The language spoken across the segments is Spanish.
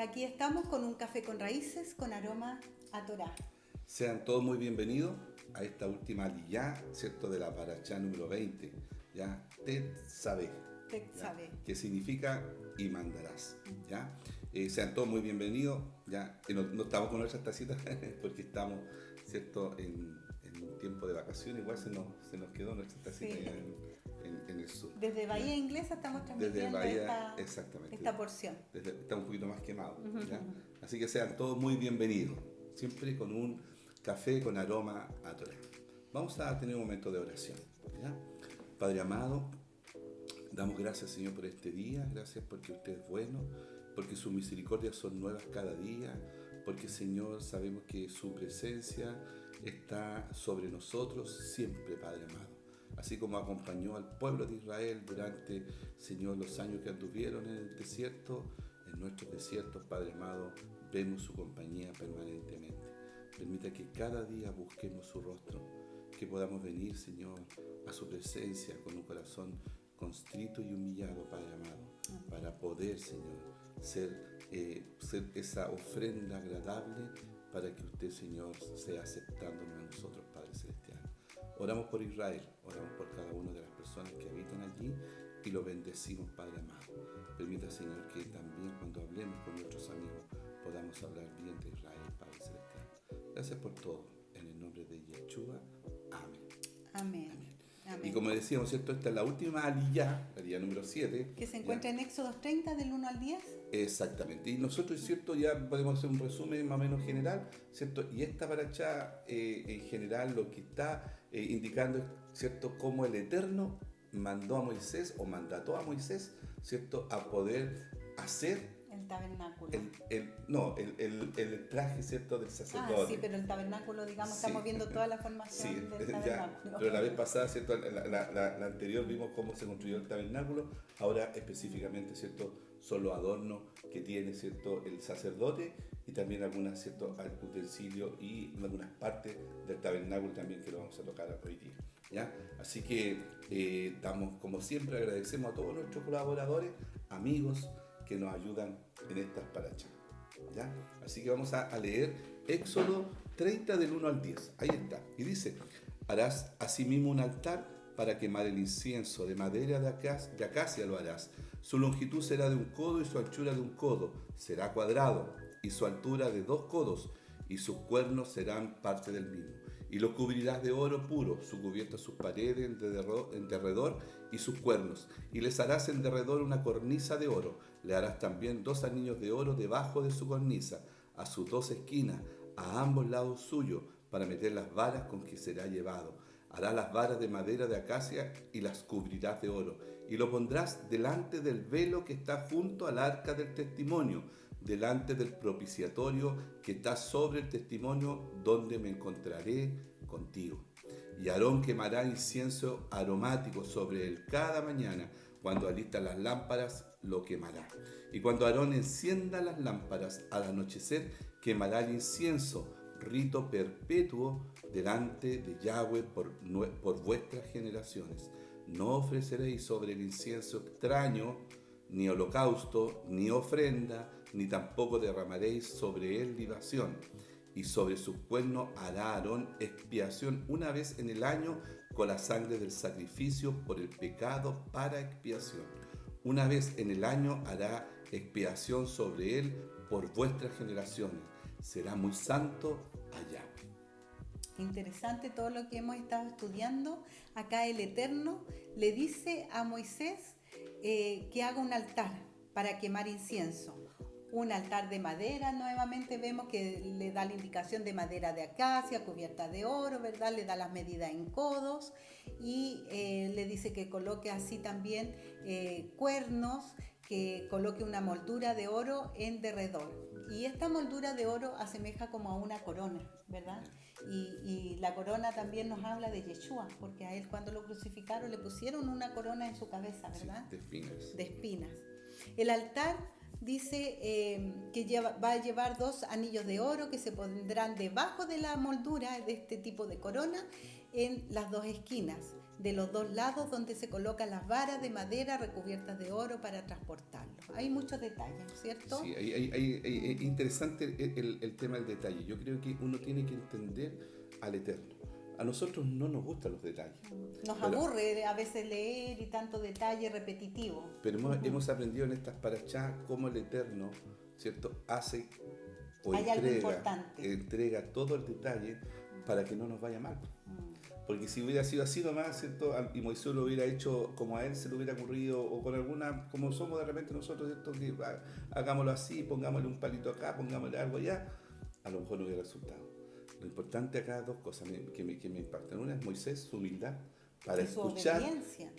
aquí estamos con un café con raíces con aroma a Torá. Sean todos muy bienvenidos a esta última aliyá, ¿cierto? De la parashá número 20, ¿ya? Tetzaveh, ¿ya? Que significa y mandarás, ¿ya? Sean todos muy bienvenidos, ¿ya? No estamos con nuestras tacitas porque estamos, ¿cierto? En un tiempo de vacaciones, igual se nos quedó nuestra tacita Sí. en el sur. Desde Bahía Inglesa estamos transmitiendo Desde Bahía, esta porción. Está un poquito más quemado, ¿ya? Así que sean todos muy bienvenidos, siempre con un café con aroma a Torá. Vamos a tener un momento de oración, ¿ya? Padre amado, damos gracias, Señor, por este día. Gracias porque usted es bueno, porque sus misericordias son nuevas cada día, porque, Señor, sabemos que su presencia está sobre nosotros siempre, Padre amado. Así como acompañó al pueblo de Israel durante, Señor, los años que anduvieron en el desierto, en nuestros desiertos, Padre amado, vemos su compañía permanentemente. Permita que cada día busquemos su rostro, que podamos venir, Señor, a su presencia con un corazón constrito y humillado, Padre amado, para poder, Señor, ser esa ofrenda agradable para que usted, Señor, sea aceptándonos a nosotros, Padre Celestial. Oramos por Israel, oramos por cada una de las personas que habitan allí y lo bendecimos, Padre amado. Permita, Señor, que también cuando hablemos con nuestros amigos podamos hablar bien de Israel, Padre Celestial. Gracias por todo. En el nombre de Yeshua. Amén. Amén. Amén. Amén. Y como decíamos, ¿cierto? Esta es la última aliyá, la aliyá número 7. Que se encuentra en Éxodos 30 del 1 al 10. Exactamente. Y nosotros, ¿cierto? Ya podemos hacer un resumen más o menos general, ¿cierto? Y esta parashá, en general, lo que está indicando es, ¿cierto? Cómo el Eterno mandó a Moisés o mandató a Moisés, ¿cierto? A poder hacer El tabernáculo. el traje, ¿cierto? Del sacerdote. Sí, pero el tabernáculo, digamos, Sí. estamos viendo toda la formación del tabernáculo. Ya, pero la vez pasada, ¿cierto? La anterior vimos cómo se construyó el tabernáculo. Ahora específicamente, ¿cierto? Son los adornos que tiene, ¿cierto? El sacerdote y también algunos, ¿cierto? Utensilios y algunas partes del tabernáculo también que lo vamos a tocar hoy día, ¿ya? Así que damos, como siempre, agradecemos a todos nuestros colaboradores, amigos que nos ayudan en estas parashas, ¿ya? Así que vamos a leer Éxodo 30 del 1 al 10. Ahí está. Y dice: harás asimismo un altar para quemar el incienso, de madera de acacia lo harás. Su longitud será de 1 codo y su anchura de 1 codo. Será cuadrado y su altura de 2 codos y sus cuernos serán parte del mismo. Y lo cubrirás de oro puro, su cubierta, sus paredes en derredor y sus cuernos. Y les harás en derredor una cornisa de oro. Le harás también 2 anillos de oro debajo de su cornisa, a sus 2 esquinas, a ambos lados suyos, para meter las varas con que será llevado. Harás las varas de madera de acacia y las cubrirás de oro. Y lo pondrás delante del velo que está junto al arca del testimonio, delante del propiciatorio que está sobre el testimonio, donde me encontraré contigo. Y Aarón quemará incienso aromático sobre él cada mañana. Cuando alistan las lámparas, lo quemará. Y cuando Aarón encienda las lámparas al anochecer, quemará el incienso, rito perpetuo delante de Yahweh por vuestras generaciones. No ofreceréis sobre el incienso extraño, ni holocausto, ni ofrenda, ni tampoco derramaréis sobre él libación. Y sobre sus cuernos hará Aarón expiación una vez en el año con la sangre del sacrificio por el pecado para expiación. Una vez en el año hará expiación sobre él por vuestras generaciones. Será muy santo a Yahweh. Interesante todo lo que hemos estado estudiando. Acá el Eterno le dice a Moisés que haga un altar para quemar incienso. Un altar de madera, nuevamente vemos que le da la indicación de madera de acacia, cubierta de oro, ¿verdad? Le da las medidas en codos y le dice que coloque así también cuernos, que coloque una moldura de oro en derredor. Y esta moldura de oro asemeja como a una corona, ¿verdad? Y la corona también nos habla de Yeshua, porque a él cuando lo crucificaron le pusieron una corona en su cabeza, ¿verdad? Sí, de espinas. De espinas. El altar dice que va a llevar 2 anillos de oro que se pondrán debajo de la moldura de este tipo de corona en las 2 esquinas. de los dos lados donde se colocan las varas de madera recubiertas de oro para transportarlo. Hay muchos detalles, ¿cierto? Sí, es interesante el tema del detalle. Yo creo que uno tiene que entender al Eterno. A nosotros no nos gustan los detalles. Nos aburre a veces leer y tanto detalle repetitivo. Pero hemos aprendido en estas parachás cómo el Eterno, ¿cierto?, hace o entrega todo el detalle para que no nos vaya mal. Porque si hubiera sido así nomás, ¿cierto?, y Moisés lo hubiera hecho como a él se le hubiera ocurrido, o con alguna, como somos de repente nosotros, ¿cierto?, que hagámoslo así, pongámosle un palito acá, pongámosle algo allá, a lo mejor no hubiera resultado. Lo importante acá, dos cosas que me impactan. Una es Moisés, su humildad para escuchar,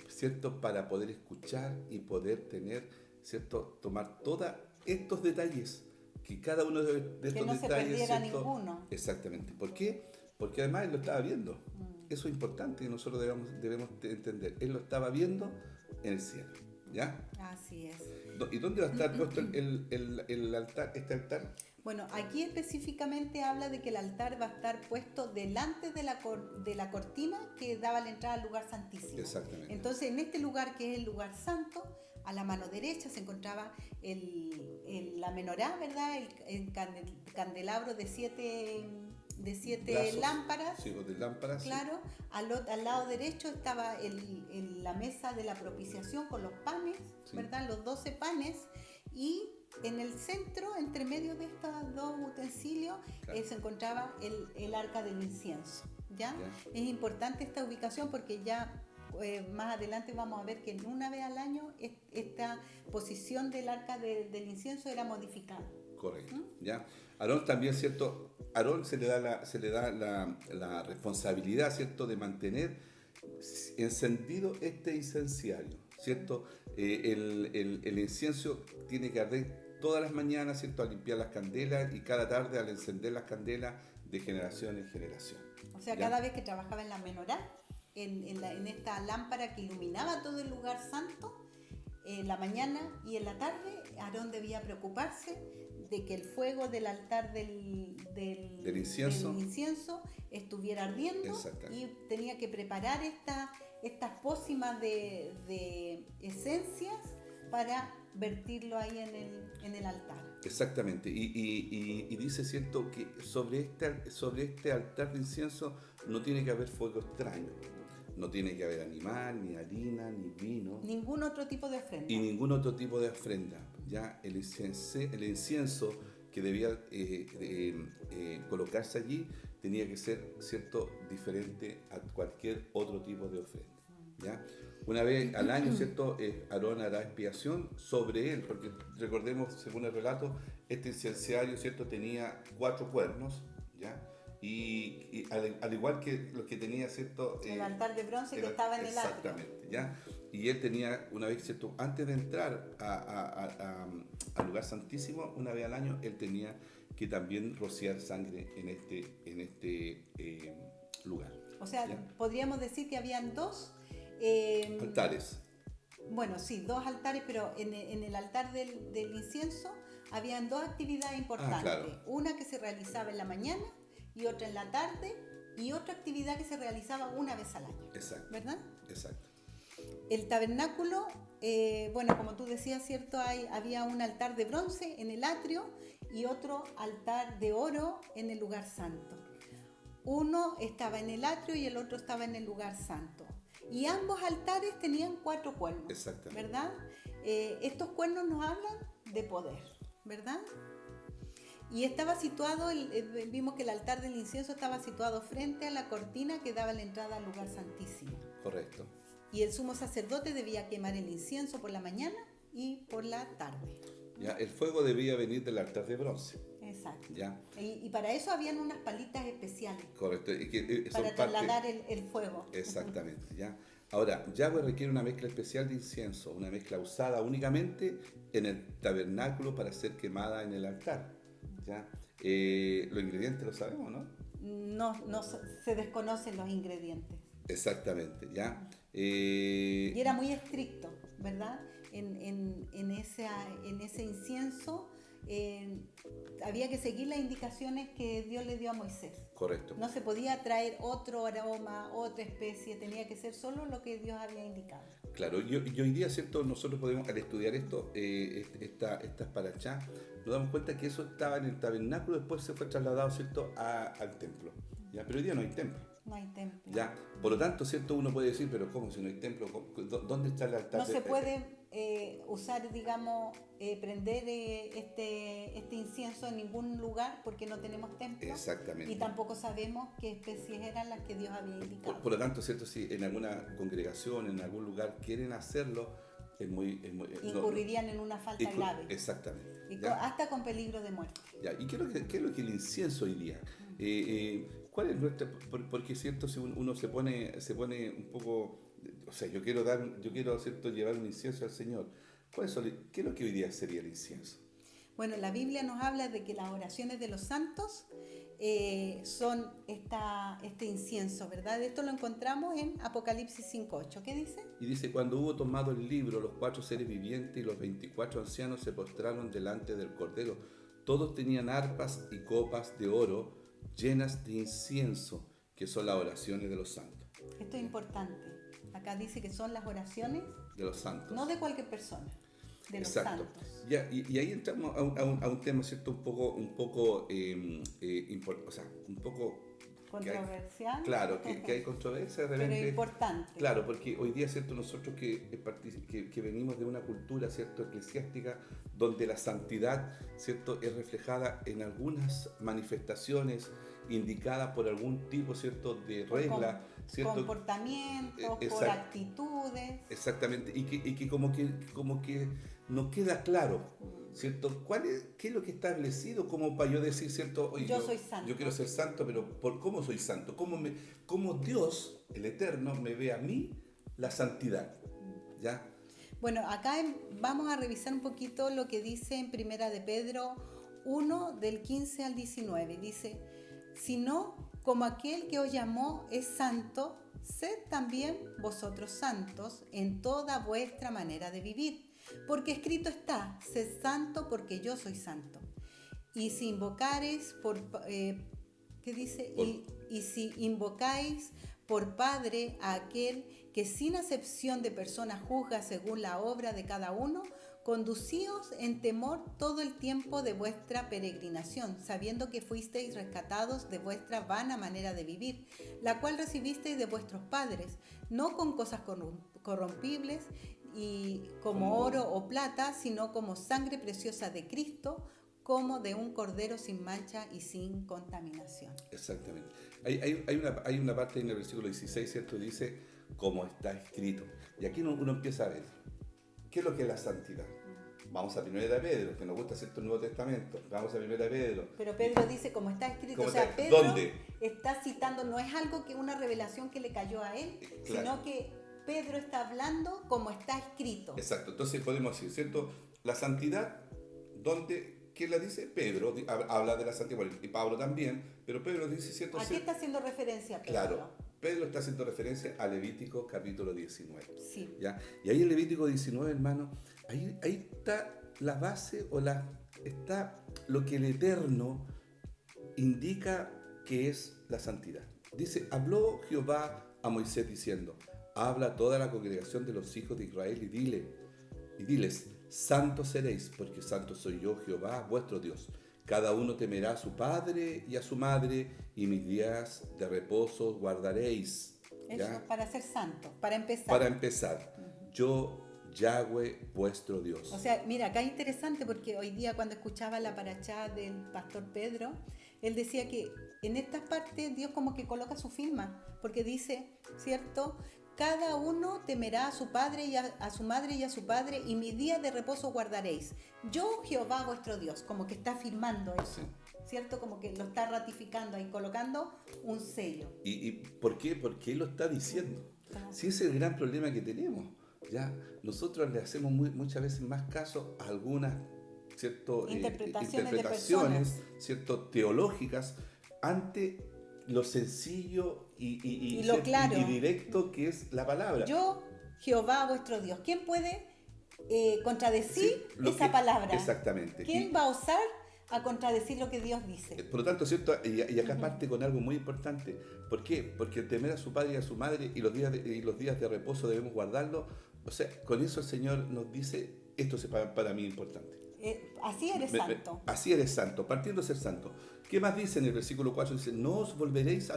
¿cierto?, para poder escuchar y poder tener, ¿cierto?, tomar todos estos detalles, que cada uno de estos detalles, que no se perdiera ninguno. Exactamente. ¿Por qué? Porque además él lo estaba viendo. Eso es importante y nosotros debemos entender. Él lo estaba viendo en el cielo, ¿ya? Así es. ¿Y dónde va a estar puesto el altar, este altar? Bueno, aquí específicamente habla de que el altar va a estar puesto delante de la cortina que daba la entrada al lugar santísimo. Exactamente. Entonces, en este lugar, que es el lugar santo, a la mano derecha se encontraba la menorá, ¿verdad? El candelabro de siete Brazos, lámparas. Sí, de lámparas. Claro, sí. al lado derecho estaba la mesa de la propiciación con los panes, sí, ¿verdad? Los 12 panes. Y en el centro, entre medio de estos dos utensilios, claro, se encontraba el arca del incienso. ¿Ya? Es importante esta ubicación porque ya más adelante vamos a ver que una vez al año esta posición del arca del incienso era modificada. Correcto. ¿Ya? Aarón también, ¿cierto? Aarón se le da la responsabilidad, ¿cierto?, de mantener encendido este incenciario, ¿cierto? El incienso tiene que arder todas las mañanas, ¿cierto?, al limpiar las candelas, y cada tarde al encender las candelas, de generación en generación. O sea, ¿ya? Cada vez que trabajaba en la menorá, en esta lámpara que iluminaba todo el lugar santo, en la mañana y en la tarde, Aarón debía preocuparse de que el fuego del altar del incienso estuviera ardiendo, y tenía que preparar estas pócimas de esencias para vertirlo ahí en el altar. Exactamente, y dice, ¿cierto?, que sobre este altar de incienso no tiene que haber fuego extraño. No tiene que haber animal, ni harina, ni vino. Ningún otro tipo de ofrenda. Y ningún otro tipo de ofrenda. Ya el incienso que debía colocarse allí tenía que ser, ¿cierto?, diferente a cualquier otro tipo de ofrenda. ¿Ya? Una vez al año, ¿cierto?, Aarón hará expiación sobre él, porque recordemos, según el relato, este incenciario, ¿cierto?, tenía 4 cuernos, ¿ya? Y al igual que los que tenía, ¿cierto?, el altar de bronce que estaba en el atrio. Exactamente, ¿ya? Y él tenía, una vez, ¿cierto?, antes de entrar al lugar santísimo, una vez al año, él tenía que también rociar sangre en este lugar. O sea, ¿ya? Podríamos decir que habían dos altares. Bueno, sí, 2 altares, pero en el altar del incienso habían 2 actividades importantes. Claro. Una que se realizaba en la mañana y otra en la tarde, y otra actividad que se realizaba una vez al año. Exacto. ¿Verdad? Exacto. El tabernáculo, bueno, como tú decías, ¿cierto? Había un altar de bronce en el atrio y otro altar de oro en el lugar santo. Uno estaba en el atrio y el otro estaba en el lugar santo. Y ambos altares tenían 4 cuernos. Exactamente. ¿Verdad? Estos cuernos nos hablan de poder, ¿verdad? Y estaba situado, vimos que el altar del incienso estaba situado frente a la cortina que daba la entrada al lugar santísimo. Correcto. Y el sumo sacerdote debía quemar el incienso por la mañana y por la tarde. Ya, el fuego debía venir del altar de bronce. Exacto. ¿Ya? Y para eso habían unas palitas especiales. Correcto. Para trasladar el fuego. Exactamente. ¿Ya? Ahora, Yahweh requiere una mezcla especial de incienso, una mezcla usada únicamente en el tabernáculo para ser quemada en el altar. ¿Ya? Los ingredientes los sabemos, ¿no? No se desconocen los ingredientes. Exactamente, ¿ya? Y era muy estricto, ¿verdad? En ese incienso había que seguir las indicaciones que Dios le dio a Moisés. Correcto. No se podía traer otro aroma, otra especie, tenía que ser solo lo que Dios había indicado. Claro, y hoy día, ¿cierto? Nosotros podemos, al estudiar esto, estas parachás, nos damos cuenta que eso estaba en el tabernáculo, después se fue trasladado, ¿cierto?, al templo. ¿Ya? Pero hoy día no hay templo. No hay templo. ¿Ya? Por lo tanto, ¿cierto? Uno puede decir, pero ¿cómo si no hay templo? ¿Dónde está el altar? No se puede usar, digamos, prender este incienso en ningún lugar porque no tenemos templo. Exactamente. Y tampoco sabemos qué especies eran las que Dios había indicado. Por lo tanto, ¿cierto? Si en alguna congregación, en algún lugar quieren hacerlo, incurrirían en una falta grave. Exactamente. Y hasta con peligro de muerte. Ya. ¿Y qué es lo que el incienso hoy día? ¿Cuál es nuestra? Porque cierto, si uno se pone un poco, o sea, yo quiero cierto llevar un incienso al Señor. ¿Qué es lo que hoy día sería el incienso? Bueno, la Biblia nos habla de que las oraciones de los santos son este incienso, ¿verdad? Esto lo encontramos en Apocalipsis 5:8. ¿Qué dice? Y dice, cuando hubo tomado el libro, los 4 seres vivientes y los 24 ancianos se postraron delante del Cordero. Todos tenían arpas y copas de oro llenas de incienso, que son las oraciones de los santos. Esto es importante. Acá dice que son las oraciones de los santos. No de cualquier persona, de los Exacto. santos. Ya, y ahí entramos a un tema, ¿cierto? Un poco Controversial. Claro, que hay controversia de repente. Pero importante. Claro, porque hoy día, ¿cierto? Nosotros que venimos de una cultura, ¿cierto?, eclesiástica, donde la santidad, ¿cierto?, es reflejada en algunas manifestaciones indicadas por algún tipo, ¿cierto?, de regla, ¿cierto? Comportamientos, por actitudes. Exactamente, y que como que no queda claro, ¿cierto? ¿Qué es lo que está establecido como para yo decir, ¿cierto? Oye, yo soy santo. Yo quiero ser santo, pero ¿cómo soy santo? ¿Cómo Dios, el Eterno, me ve a mí la santidad? ¿Ya? Bueno, acá vamos a revisar un poquito lo que dice en Primera de Pedro 1, del 15 al 19. Dice, sino como aquel que os llamó es santo, sed también vosotros santos en toda vuestra manera de vivir. Porque escrito está, sed santo porque yo soy santo. Y si invocareis ¿qué dice? Y si invocáis por Padre a aquel que sin acepción de personas juzga según la obra de cada uno, conducíos en temor todo el tiempo de vuestra peregrinación, sabiendo que fuisteis rescatados de vuestra vana manera de vivir, la cual recibisteis de vuestros padres, no con cosas corrompibles y como oro o plata, sino como sangre preciosa de Cristo, como de un cordero sin mancha y sin contaminación. Exactamente. Hay una parte en el versículo 16, ¿cierto? Dice, como está escrito. Y aquí uno empieza a ver, ¿qué es lo que es la santidad? Vamos a 1 de Pedro, que nos gusta cierto Nuevo Testamento. Vamos a 1 de Pedro. Pero Pedro dice, como está escrito. O sea, Pedro ¿dónde? Está citando, no es algo que una revelación que le cayó a él, claro, sino que Pedro está hablando como está escrito. Exacto. Entonces podemos decir, ¿cierto? La santidad, ¿dónde? ¿Quién la dice? Pedro habla de la santidad, y Pablo también, pero Pedro dice, ¿cierto? ¿A qué está haciendo referencia Pedro? Claro, Pedro está haciendo referencia a Levítico capítulo 19. Sí. ¿Ya? Y ahí en Levítico 19, hermano, ahí está la base está lo que el Eterno indica que es la santidad. Dice, habló Jehová a Moisés diciendo, habla a toda la congregación de los hijos de Israel y diles, santos seréis, porque santo soy yo, Jehová, vuestro Dios. Cada uno temerá a su padre y a su madre, y mis días de reposo guardaréis. Eso, para ser santo, para empezar. Para empezar, yo, Yahweh, vuestro Dios. O sea, mira, acá es interesante porque hoy día cuando escuchaba la parachá del pastor Pedro, él decía que en estas partes Dios como que coloca su firma, porque dice, ¿cierto?, cada uno temerá a su padre y a su madre y a su padre, y mis días de reposo guardaréis. Yo, Jehová, vuestro Dios, como que está firmando eso, ¿cierto? Como que lo está ratificando ahí, colocando un sello. ¿Y por qué? Porque él lo está diciendo. Claro. Si ese es el gran problema que tenemos, ¿ya? Nosotros le hacemos muchas veces más caso a algunas, ¿cierto? interpretaciones ¿cierto? Teológicas ante lo sencillo y lo claro y directo que es la palabra. Yo, Jehová, vuestro Dios. ¿Quién puede contradecir Sí, lo esa que- palabra. Exactamente. ¿Quién va a osar a contradecir lo que Dios dice? Por lo tanto, ¿cierto? Y acá parte con algo muy importante. ¿Por qué? Porque el temer a su padre y a su madre y los días de reposo debemos guardarlo. O sea, con eso el Señor nos dice, esto es para mí importante. Así eres santo. Así eres santo, partiendo de ser santo. ¿Qué más dice en el versículo 4? Dice, no os volveréis a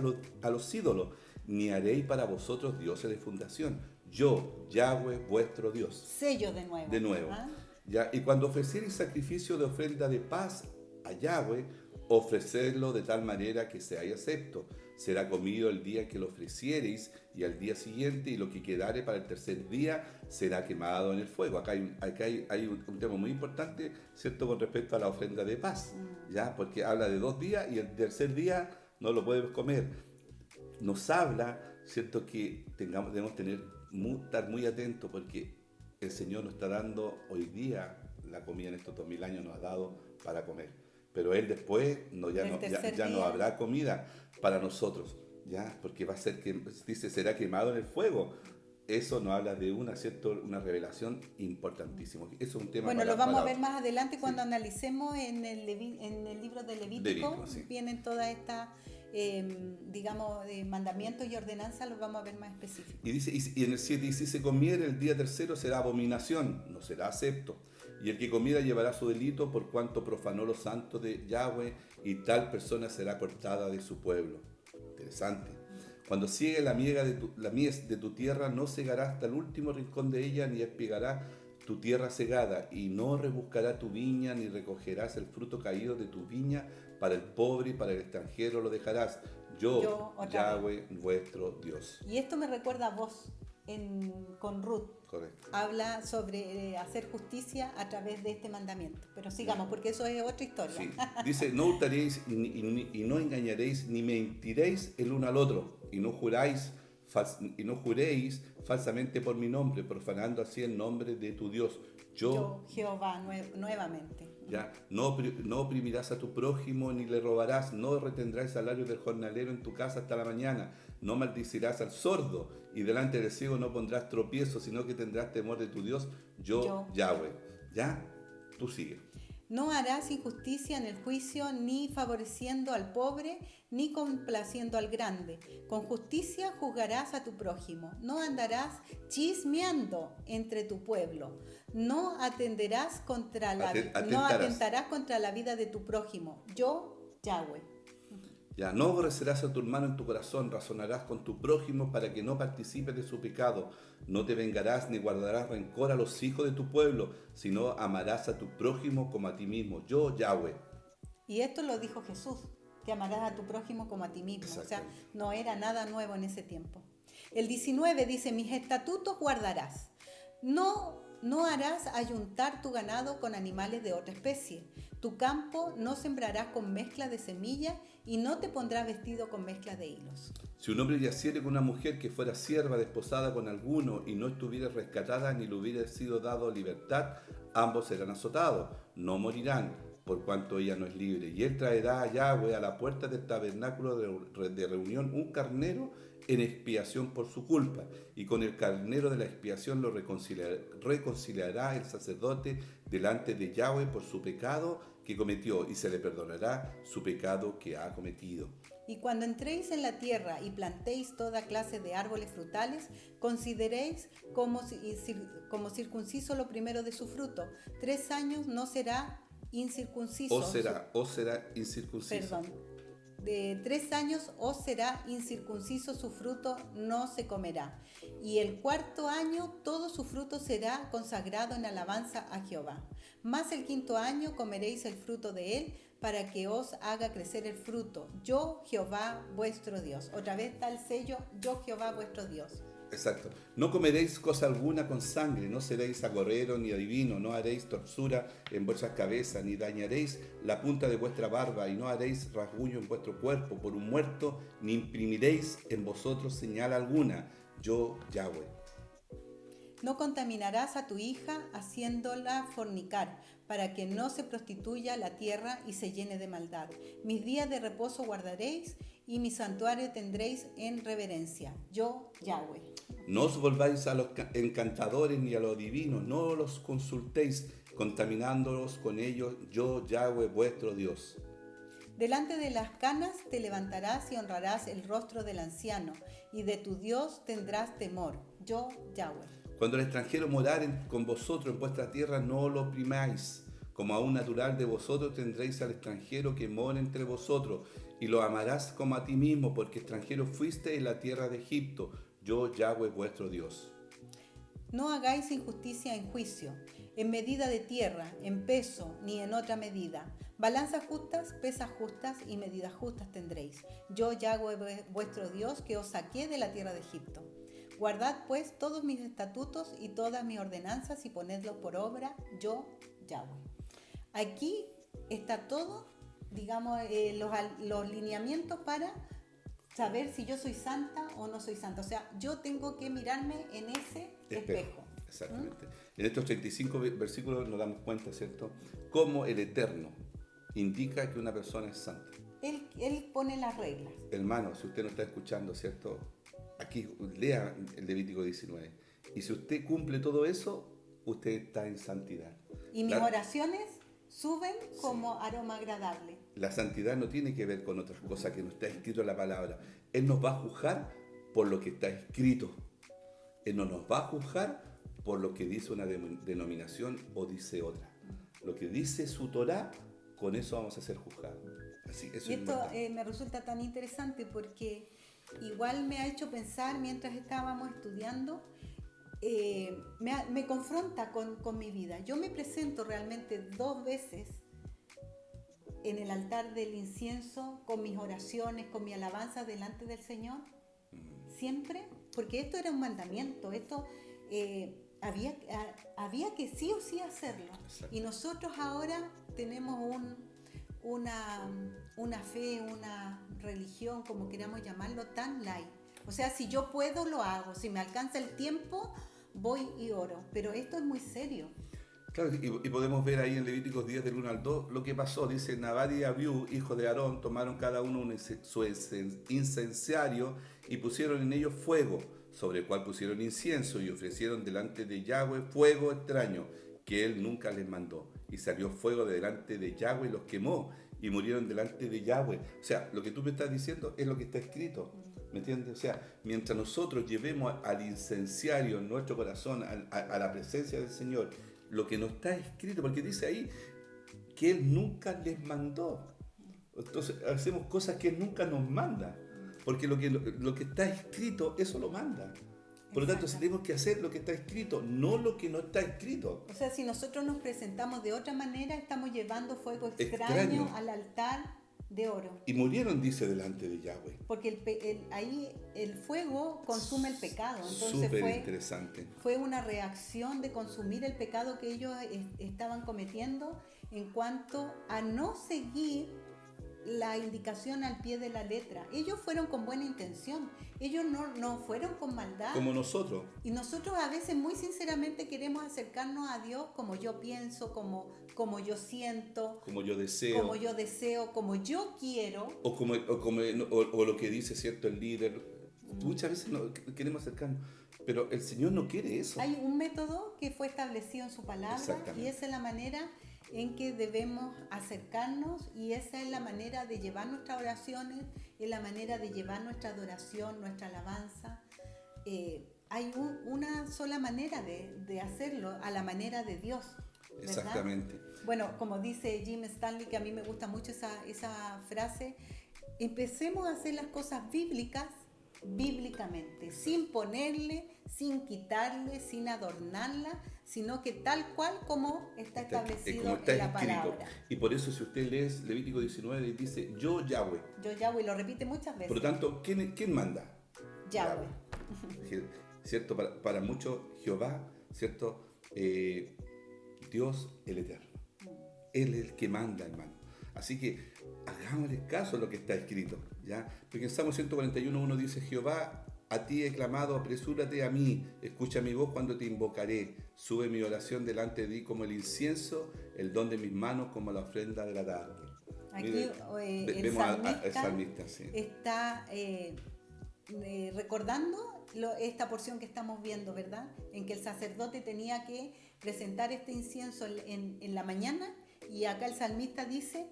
los ídolos, ni haréis para vosotros dioses de fundación. Yo, Yahweh, vuestro Dios. Sello de nuevo. De nuevo. ¿Ah? ¿Ya? Y cuando ofreciereis sacrificio de ofrenda de paz a Yahweh, ofrecedlo de tal manera que seáis acepto. Será comido el día que lo ofreciereis y al día siguiente, y lo que quedare para el tercer día será quemado en el fuego. Acá hay un tema muy importante, ¿cierto?, con respecto a la ofrenda de paz, ¿ya? Porque habla de 2 días y el tercer día no lo podemos comer. Nos habla, ¿cierto?, que debemos estar muy atentos, porque el Señor nos está dando hoy día la comida. En estos 2000 años nos ha dado para comer, pero Él después ya no habrá comida para nosotros, ¿ya? Porque va a ser que, dice, será quemado en el fuego. Eso nos habla de una revelación importantísima. Eso es un tema Bueno, lo vamos a ver otro. más adelante cuando Sí. analicemos en el libro de Levítico. Levítico, sí. Vienen todas estas, digamos, mandamientos y ordenanzas, los vamos a ver más específicos. Y dice, y en el 7, y si se comiere el día tercero será abominación, no será acepto. Y el que comiera llevará su delito por cuanto profanó los santos de Yahweh, y tal persona será cortada de su pueblo. Interesante. Cuando ciegue la mies de tu tierra, no cegará hasta el último rincón de ella, ni espigará tu tierra segada, y no rebuscará tu viña, ni recogerás el fruto caído de tu viña. Para el pobre y para el extranjero lo dejarás. Yo Yahweh, vuestro Dios. Y esto me recuerda a vos con Ruth. Correcto. Habla sobre hacer justicia a través de este mandamiento. Pero sigamos, porque eso es otra historia. Sí. Dice, no hurtaréis y no engañaréis, ni mentiréis el uno al otro, y no juréis falsamente por mi nombre, profanando así el nombre de tu Dios. Yo Jehová, nuevamente. ¿Ya? No oprimirás a tu prójimo, ni le robarás, no retendrás salario del jornalero en tu casa hasta la mañana, no maldicirás al sordo, y delante del ciego no pondrás tropiezo, sino que tendrás temor de tu Dios, yo Yahweh. ¿Ya? Tú sigue. No harás injusticia en el juicio, ni favoreciendo al pobre, ni complaciendo al grande. Con justicia juzgarás a tu prójimo. No andarás chismeando entre tu pueblo. No atentarás contra la vida de tu prójimo. Yo, Yahweh. Ya, no aborrecerás a tu hermano en tu corazón, razonarás con tu prójimo para que no participes de su pecado. No te vengarás ni guardarás rencor a los hijos de tu pueblo, sino amarás a tu prójimo como a ti mismo. Yo, Yahweh. Y esto lo dijo Jesús, que amarás a tu prójimo como a ti mismo. O sea, no era nada nuevo en ese tiempo. El 19 dice, mis estatutos guardarás. No harás ayuntar tu ganado con animales de otra especie. Tu campo no sembrarás con mezcla de semilla y no te pondrás vestido con mezcla de hilos. Si un hombre yaciere con una mujer que fuera sierva desposada con alguno y no estuviera rescatada ni le hubiera sido dado libertad, ambos serán azotados, no morirán, por cuanto ella no es libre. Y él traerá a Yahweh a la puerta del tabernáculo de reunión un carnero en expiación por su culpa, y con el carnero de la expiación lo reconciliará el sacerdote delante de Yahweh por su pecado que cometió, y se le perdonará su pecado que ha cometido. Y cuando entréis en la tierra y plantéis toda clase de árboles frutales, consideréis como circunciso lo primero de su fruto. 3 años no será incircunciso. O será incircunciso. Perdón. De 3 años os será incircunciso su fruto, no se comerá. Y el 4º año todo su fruto será consagrado en alabanza a Jehová. Más el 5º año comeréis el fruto de él, para que os haga crecer el fruto. Yo, Jehová, vuestro Dios. Otra vez está el sello, yo, Jehová, vuestro Dios. Exacto. No comeréis cosa alguna con sangre, no seréis agorrero ni adivino, no haréis torsura en vuestras cabezas, ni dañaréis la punta de vuestra barba, y no haréis rasguño en vuestro cuerpo por un muerto, ni imprimiréis en vosotros señal alguna. Yo, Yahweh. No contaminarás a tu hija haciéndola fornicar, para que no se prostituya la tierra y se llene de maldad. Mis días de reposo guardaréis, y mi santuario tendréis en reverencia. Yo, Yahweh. No os volváis a los encantadores ni a los divinos, no los consultéis, contaminándolos con ellos, yo Yahweh vuestro Dios. Delante de las canas te levantarás y honrarás el rostro del anciano, y de tu Dios tendrás temor, yo Yahweh. Cuando el extranjero moraren con vosotros en vuestra tierra, no lo oprimáis. Como a un natural de vosotros tendréis al extranjero que mora entre vosotros, y lo amarás como a ti mismo, porque extranjero fuiste en la tierra de Egipto, yo Yahweh vuestro Dios. No hagáis injusticia en juicio, en medida de tierra, en peso, ni en otra medida. Balanzas justas, pesas justas y medidas justas tendréis. Yo Yahweh vuestro Dios, que os saqué de la tierra de Egipto. Guardad pues todos mis estatutos y todas mis ordenanzas y ponedlos por obra, yo Yahweh. Aquí está todo, digamos, los lineamientos para saber si yo soy santa o no soy santa. O sea, yo tengo que mirarme en ese espejo. Exactamente. En estos 35 versículos nos damos cuenta, ¿cierto?, cómo el Eterno indica que una persona es santa. Él pone las reglas. Hermano, si usted no está escuchando, ¿cierto?, aquí lea el Levítico 19. Y si usted cumple todo eso, usted está en santidad. Y mis oraciones suben como aroma agradable. La santidad no tiene que ver con otras cosas que no está escrito en la palabra. Él nos va a juzgar por lo que está escrito. Él no nos va a juzgar por lo que dice una denominación o dice otra. Lo que dice su Torá, con eso vamos a ser juzgados. Así, eso y esto me resulta tan interesante porque igual me ha hecho pensar mientras estábamos estudiando, me confronta con mi vida. Yo me presento realmente 2 veces en el altar del incienso, con mis oraciones, con mi alabanza delante del Señor, siempre, porque esto era un mandamiento, esto había que sí o sí hacerlo. Exacto. Y nosotros ahora tenemos una fe, una religión, como queramos llamarlo, tan light. O sea, si yo puedo, lo hago, si me alcanza el tiempo, voy y oro, pero esto es muy serio. Claro, y podemos ver ahí en Levíticos 10 del 1 al 2 lo que pasó. Dice, Nadab y Abiú, hijos de Aarón, tomaron cada uno su incenciario y pusieron en ellos fuego, sobre el cual pusieron incienso y ofrecieron delante de Yahweh fuego extraño, que él nunca les mandó. Y salió fuego de delante de Yahweh y los quemó, y murieron delante de Yahweh. O sea, lo que tú me estás diciendo es lo que está escrito. ¿Me entiendes? O sea, mientras nosotros llevemos al incenciario en nuestro corazón, a la presencia del Señor, lo que no está escrito, porque dice ahí que Él nunca les mandó. Entonces hacemos cosas que Él nunca nos manda, porque lo que está escrito, eso lo manda. Por lo tanto, tenemos que hacer lo que está escrito, no lo que no está escrito. O sea, si nosotros nos presentamos de otra manera, estamos llevando fuego extraño al altar de oro. Y murieron, dice, delante de Yahweh. Porque ahí el fuego consume el pecado. Entonces Súper interesante. Fue una reacción de consumir el pecado que ellos estaban cometiendo en cuanto a no seguir la indicación al pie de la letra. Ellos fueron con buena intención. Ellos no fueron con maldad. Como nosotros. Y nosotros a veces muy sinceramente queremos acercarnos a Dios como yo pienso, como yo siento, como yo deseo, como yo quiero. O lo que dice, ¿cierto?, el líder. Muchas veces no queremos acercarnos, pero el Señor no quiere eso. Hay un método que fue establecido en su palabra y esa es la manera en que debemos acercarnos y esa es la manera de llevar nuestras oraciones, es la manera de llevar nuestra adoración, nuestra alabanza. Hay una sola manera de hacerlo, a la manera de Dios, ¿verdad? Exactamente. Bueno, como dice Jim Stanley, que a mí me gusta mucho esa frase, empecemos a hacer las cosas bíblicamente, sin ponerle, sin quitarle, sin adornarla, sino que tal cual como está establecido como está en la escrito. palabra. Y por eso si usted lee Levítico 19 dice, yo Yahweh. Yo Yahweh, lo repite muchas veces. Por lo tanto, ¿quién manda? Yahweh. ¿Cierto? Para muchos, Jehová, ¿cierto? Dios el Eterno. Él es el que manda, hermano. Así que hagámosle caso a lo que está escrito, ¿ya? Porque en Salmo 141:1 dice, Jehová, a ti he clamado, apresúrate a mí, escucha mi voz cuando te invocaré, sube mi oración delante de ti como el incienso, el don de mis manos como la ofrenda agradable. Aquí vemos al salmista, sí. está recordando esta porción que estamos viendo, ¿verdad? En que el sacerdote tenía que presentar este incienso en la mañana, y acá el salmista dice,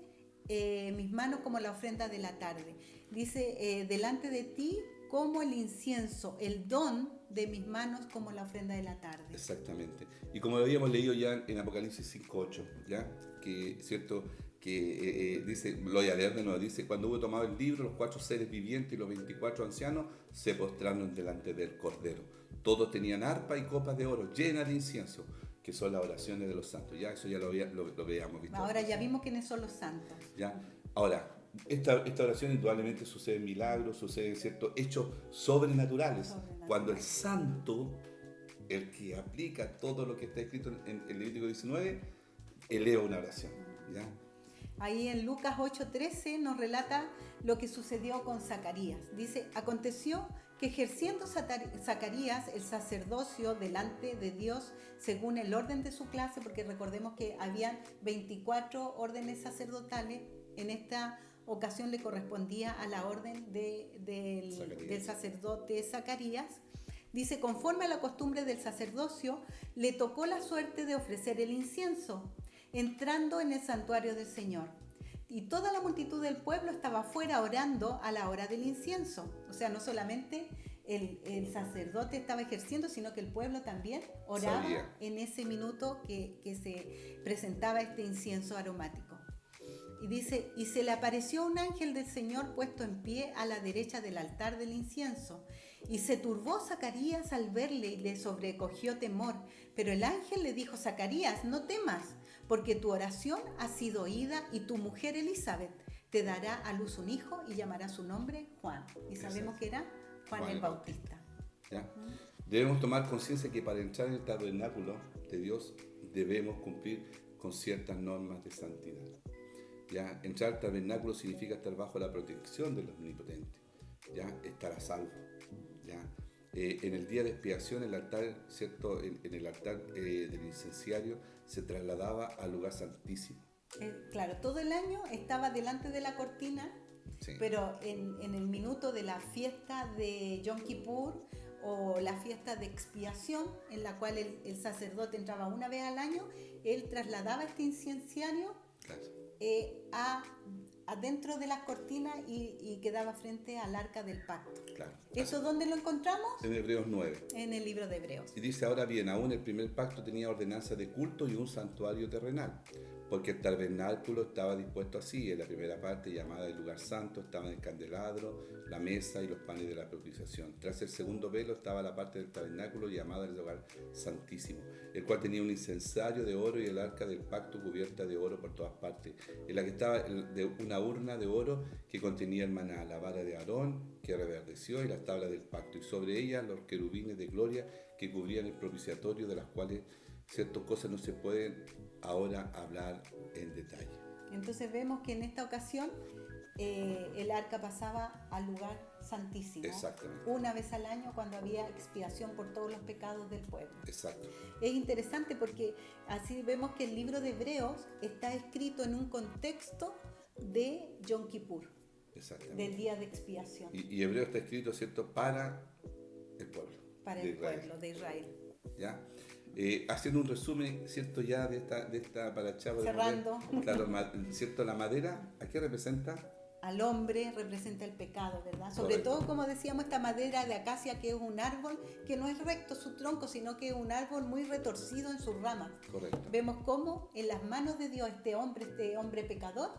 mis manos como la ofrenda de la tarde. Dice, delante de ti como el incienso, el don de mis manos como la ofrenda de la tarde. Exactamente. Y como lo habíamos leído ya en Apocalipsis 5:8, ¿ya? Que, ¿cierto? Que dice, lo voy a leer de nuevo, dice, cuando hubo tomado el libro, los 4 seres vivientes y los 24 ancianos se postraron delante del Cordero. Todos tenían arpa y copas de oro llenas de incienso, que son las oraciones de los santos. Ya, eso ya lo habíamos visto. Ahora ya vimos quiénes son los santos. ¿Ya? Ahora, esta oración indudablemente sucede milagros, suceden ciertos hechos sobrenaturales. Cuando el santo, el que aplica todo lo que está escrito en Levítico 19, eleva una oración. ¿Ya? Ahí en Lucas 8:13 nos relata lo que sucedió con Zacarías. Dice, aconteció que ejerciendo Zacarías el sacerdocio delante de Dios según el orden de su clase, porque recordemos que habían 24 órdenes sacerdotales, en esta ocasión le correspondía a la orden del sacerdote Zacarías. Dice, conforme a la costumbre del sacerdocio, le tocó la suerte de ofrecer el incienso, entrando en el santuario del Señor. Y toda la multitud del pueblo estaba afuera orando a la hora del incienso. O sea, no solamente el sacerdote estaba ejerciendo, sino que el pueblo también oraba en ese minuto que se presentaba este incienso aromático. Y dice, y se le apareció un ángel del Señor puesto en pie a la derecha del altar del incienso. Y se turbó Zacarías al verle y le sobrecogió temor. Pero el ángel le dijo, Zacarías, no temas, porque tu oración ha sido oída y tu mujer Elizabeth te dará a luz un hijo y llamará su nombre Juan. Y sabemos que era Juan el Bautista. ¿Ya? Debemos tomar conciencia que para entrar en el tabernáculo de Dios debemos cumplir con ciertas normas de santidad. ¿Ya? Entrar al tabernáculo significa estar bajo la protección del Omnipotente, ¿ya? Estar a salvo. ¿Ya? En el día de expiación, el altar, ¿cierto? En el altar del incenciario se trasladaba al lugar santísimo. Claro, todo el año estaba delante de la cortina, sí. Pero en el minuto de la fiesta de Yom Kippur o la fiesta de expiación, en la cual el sacerdote entraba una vez al año, él trasladaba este incenciario, claro, adentro de las cortinas y quedaba frente al arca del pacto. Claro. ¿Eso dónde lo encontramos? En Hebreos 9. En el libro de Hebreos. Y dice, ahora bien, aún el primer pacto tenía ordenanza de culto y un santuario terrenal, porque el tabernáculo estaba dispuesto así. En la primera parte, llamada el lugar santo, estaban el candelabro, la mesa y los panes de la propiciación. Tras el segundo velo estaba la parte del tabernáculo llamada el lugar santísimo, el cual tenía un incensario de oro y el arca del pacto cubierta de oro por todas partes, en la que estaba una urna de oro que contenía el maná, la vara de Aarón que reverdeció y las tablas del pacto, y sobre ella los querubines de gloria que cubrían el propiciatorio, de las cuales ciertas cosas no se pueden ahora hablar en detalle. Entonces vemos que en esta ocasión el arca pasaba al lugar santísimo. Exactamente. Una vez al año, cuando había expiación por todos los pecados del pueblo. Exacto. Es interesante porque así vemos que el libro de Hebreos está escrito en un contexto de Yom Kippur, del día de expiación. Y Hebreo está escrito, ¿cierto?, para el pueblo. Para el pueblo de Israel. ¿Ya? Haciendo un resumen, ¿cierto?, ya de esta paracha. Cerrando. Claro, ¿cierto? La madera, ¿a qué representa? Al hombre, representa el pecado, ¿verdad? Sobre todo, como decíamos, esta madera de acacia, que es un árbol que no es recto su tronco, sino que es un árbol muy retorcido en sus ramas. Correcto. Vemos cómo en las manos de Dios este hombre pecador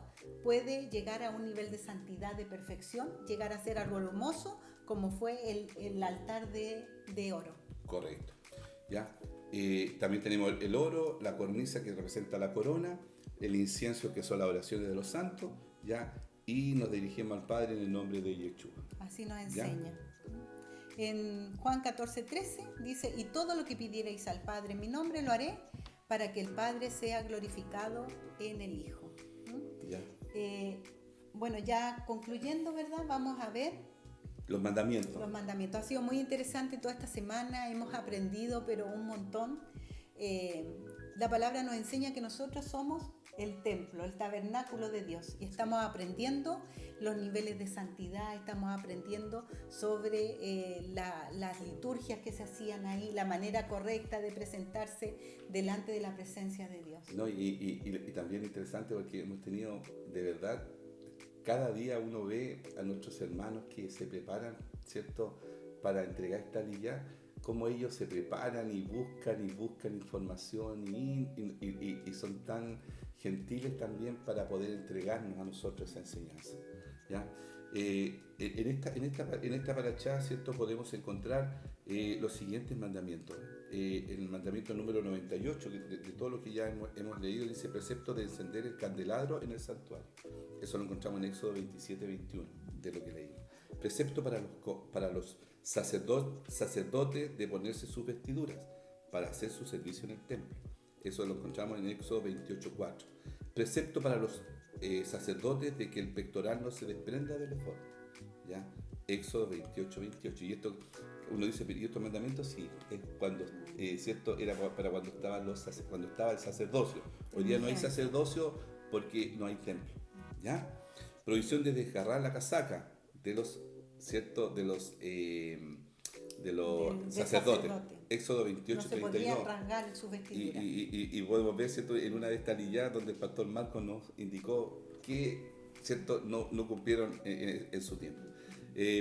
puede llegar a un nivel de santidad, de perfección, llegar a ser árbol hermoso, como fue el altar de oro. Correcto. ¿Ya? También tenemos el oro, la cornisa que representa la corona, el incienso que son las oraciones de los santos, ¿ya? Y nos dirigimos al Padre en el nombre de Yeshua. Así nos enseña. ¿Ya? En Juan 14:13 dice, y todo lo que pidierais al Padre en mi nombre lo haré, para que el Padre sea glorificado en el Hijo. ¿Ya? Bueno, ya concluyendo, ¿verdad? Vamos a ver los mandamientos. Los mandamientos. Ha sido muy interesante toda esta semana, hemos aprendido, pero un montón. La palabra nos enseña que nosotros somos el templo, el tabernáculo de Dios. Y estamos aprendiendo los niveles de santidad, estamos aprendiendo sobre las liturgias que se hacían ahí, la manera correcta de presentarse delante de la presencia de Dios. No, y también interesante porque hemos tenido, de verdad, cada día uno ve a nuestros hermanos que se preparan, ¿cierto?, para entregar esta lilla, cómo ellos se preparan y buscan información y son tan gentiles también para poder entregarnos a nosotros esa enseñanza, ¿ya? En esta parachá, ¿cierto?, podemos encontrar los siguientes mandamientos. El mandamiento número 98, de todo lo que ya hemos leído, dice precepto de encender el candelabro en el santuario. Eso lo encontramos en Éxodo 27-21, de lo que leímos. Precepto para los sacerdotes de ponerse sus vestiduras para hacer su servicio en el templo. Eso lo encontramos en Éxodo 28:4. Precepto para los sacerdotes de que el pectoral no se desprenda del efod, ¿ya? Éxodo 28:28. Y esto, uno dice, pero ¿y estos mandamientos? Sí, es cuando, ¿cierto? Era para cuando estaba el sacerdocio. Hoy día no hay sacerdocio porque no hay templo, ¿ya? Prohibición de desgarrar la casaca de los, ¿cierto?, de los sacerdotes. Éxodo 28:32. No se podía rasgar sus vestiduras. Y podemos ver, ¿cierto?, en una de estas lilladas donde el pastor Marcos nos indicó que, ¿cierto?, no cumplieron en su tiempo.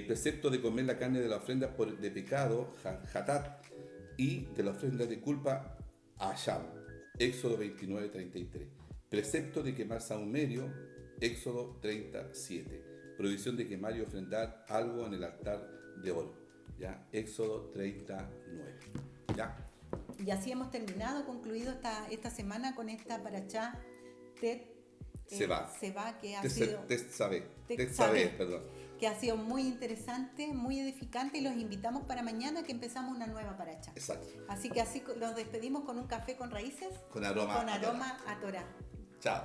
Precepto de comer la carne de la ofrenda de pecado, hatat, y de la ofrenda de culpa, asham. Éxodo 29:33. Precepto de quemar sahumerio, Éxodo 37. Prohibición de quemar y ofrendar algo en el altar de oro, ¿ya? Éxodo 39, ¿ya? Y así hemos concluido esta semana con esta parachá Tet Sebá, que ha sido que ha sido muy interesante, muy edificante, y los invitamos para mañana que empezamos una nueva parachá. Exacto. Así que así nos despedimos con un café con raíces, con aroma a Torá. Chao.